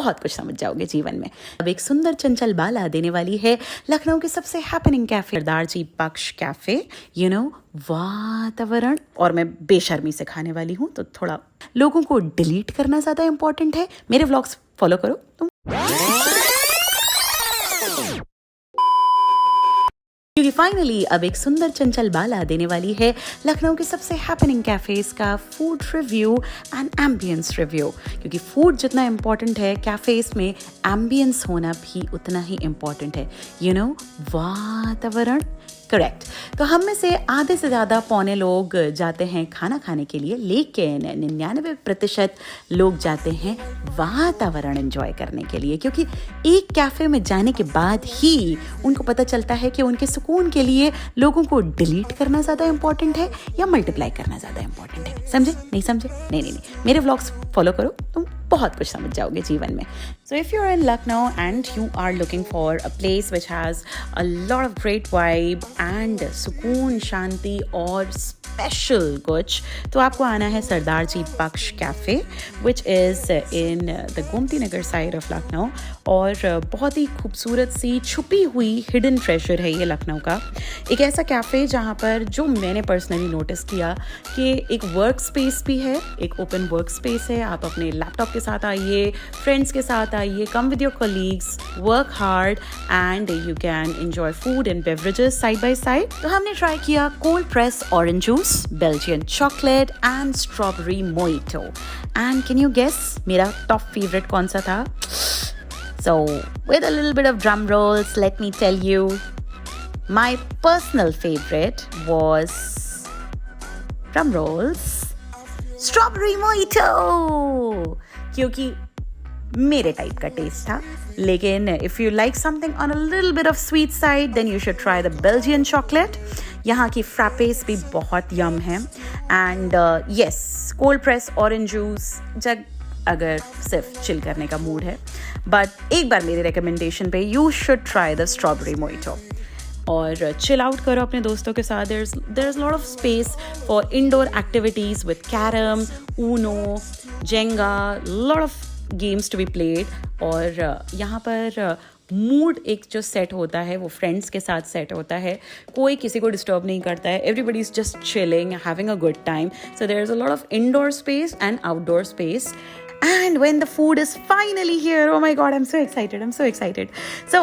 बहुत कुछ समझ जाओगे जीवन में। अब एक सुंदर चंचल बाला देने वाली है लखनऊ के सबसे हैपनिंग कैफे सरदार जी बख्श कैफे। वातावरण, और मैं बेशर्मी से खाने वाली हूँ तो थोड़ा लोगों को डिलीट करना ज्यादा इंपॉर्टेंट है। मेरे व्लॉग्स फॉलो करो तुम, क्योंकि फाइनली अब एक सुंदर चंचल बाला देने वाली है लखनऊ के सबसे हैपनिंग कैफेज का food review and ambience review. क्योंकि फूड जितना इम्पोर्टेंट है, कैफेज में एम्बियंस होना भी उतना ही इम्पोर्टेंट है। वातावरण, करेक्ट। तो हम में से आधे से ज़्यादा पौने लोग जाते हैं खाना खाने के लिए, लेकिन 99% लोग जाते हैं वातावरण एंजॉय करने के लिए। क्योंकि एक कैफ़े में जाने के बाद ही उनको पता चलता है कि उनके सुकून के लिए लोगों को डिलीट करना ज़्यादा इंपॉर्टेंट है या मल्टीप्लाई करना ज़्यादा इंपॉर्टेंट है। समझे? नहीं समझे? नहीं, मेरे व्लॉग्स फॉलो करो, तुम बहुत कुछ समझ जाओगे जीवन में। So if you're in Lucknow and you are looking for a place which has a lot of great vibe and सुकून, शांति और स्पेशल कुछ, तो आपको आना है Sardar ji Bakhsh cafe which is in the Gomti Nagar side of Lucknow. और बहुत ही खूबसूरत सी छुपी हुई हिडन ट्रेजर है ये लखनऊ का। एक ऐसा कैफ़े जहाँ पर, जो मैंने पर्सनली नोटिस किया कि एक वर्क स्पेस भी है, एक ओपन वर्क स्पेस है। आप अपने लैपटॉप के साथ आइए, फ्रेंड्स के साथ आइए, come with your colleagues, work hard and you can enjoy food and beverages side by side. तो हमने ट्राई किया cold press orange juice, Belgian chocolate and strawberry mojito. And can you guess मेरा top favourite कौन सा था? So with a little bit of drum rolls, let me tell you, my personal favorite was, drum rolls, strawberry mojito, क्योंकि मेरे type का test था। लेकिन if you like something on a little bit of sweet side, then you should try the Belgian chocolate. यहाँ की फ्रैपेस भी बहुत यम है। And yes, cold press orange juice, जब अगर सिर्फ चिल करने का मूड है। बट एक बार मेरे रिकमेंडेशन पे you should try the strawberry mojito और चिल आउट करो अपने दोस्तों के साथ। There is lot of space for indoor activities with carrom, Uno, Jenga, lot of games to be played. और यहाँ पर मूड एक जो सेट होता है वो फ्रेंड्स के साथ सेट होता है, कोई किसी को डिस्टर्ब नहीं करता है, everybody is just chilling, having a good time. So there is a lot of indoor space and outdoor space. And when the food is finally here, oh my God, I'm so excited. So,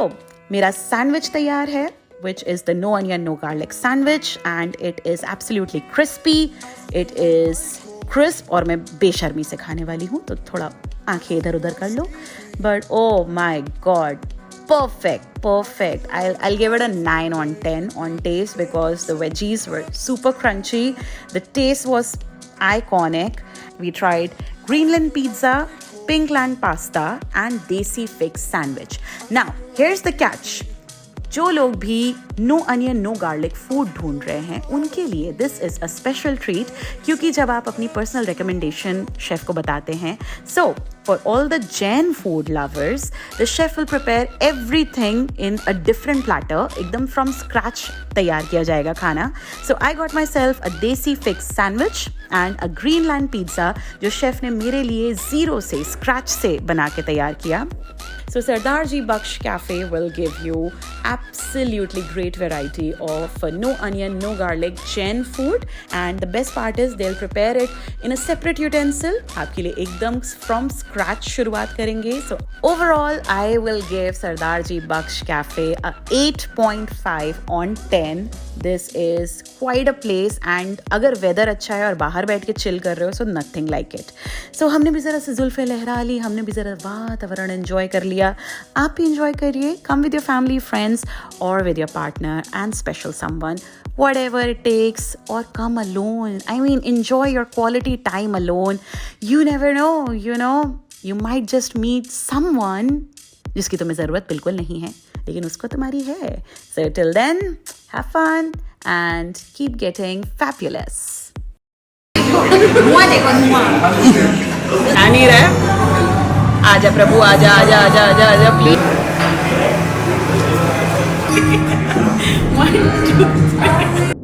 मेरा sandwich तैयार है, which is the no onion, no garlic sandwich, and it is absolutely crispy. It is crisp, और मैं बेशर्मी से खाने वाली हूँ, तो थोड़ा आंखें इधर उधर कर लो। But oh my God, perfect. I'll give it a 9 on 10 on taste because the veggies were super crunchy. The taste was iconic. We tried Greenland pizza, Pinkland pasta and Desi Fix sandwich. Now, here's the catch. जो लोग भी no onion no garlic food ढूंढ रहे हैं उनके लिए this is a special treat, क्योंकि जब आप अपनी पर्सनल रिकमेंडेशन शेफ को बताते हैं, so for all the Jain food lovers the chef will prepare everything in a different platter, एकदम फ्रॉम स्क्रैच तैयार किया जाएगा खाना। सो आई गॉट माई सेल्फ अ देसी fix sandwich and a Greenland pizza जो शेफ ने मेरे लिए ज़ीरो से, स्क्रैच से बना के तैयार किया। So Sardar Ji Baksh Cafe will give you absolutely great variety of no onion, no garlic Jain food, and the best part is they'll prepare it in a separate utensil. आपके लिए एकदम from scratch शुरुआत करेंगे. So overall, I will give Sardar Ji Baksh Cafe a 8.5 on 10. This is quite a place, and अगर weather अच्छा है और बाहर बैठ के chill कर रहे हो, so nothing like it. So हमने भी ज़रा से जुल्फ़े लहरा ली, हमने भी ज़रा वातावरण enjoy कर लिया. आप भी enjoy करिए. Come with your family, friends, or with your partner and special someone, whatever it takes, or come alone. I mean, enjoy your quality time alone. You never know, you might just meet someone जिसकी तुम्हें ज़रूरत बिल्कुल नहीं है, लेकिन उसको तुम्हारी है. So till then, have fun and keep getting fabulous. आ नहीं रहा. आजा प्रभु, आजा आजा आजा आजा आजा प्लीज. 1 2 3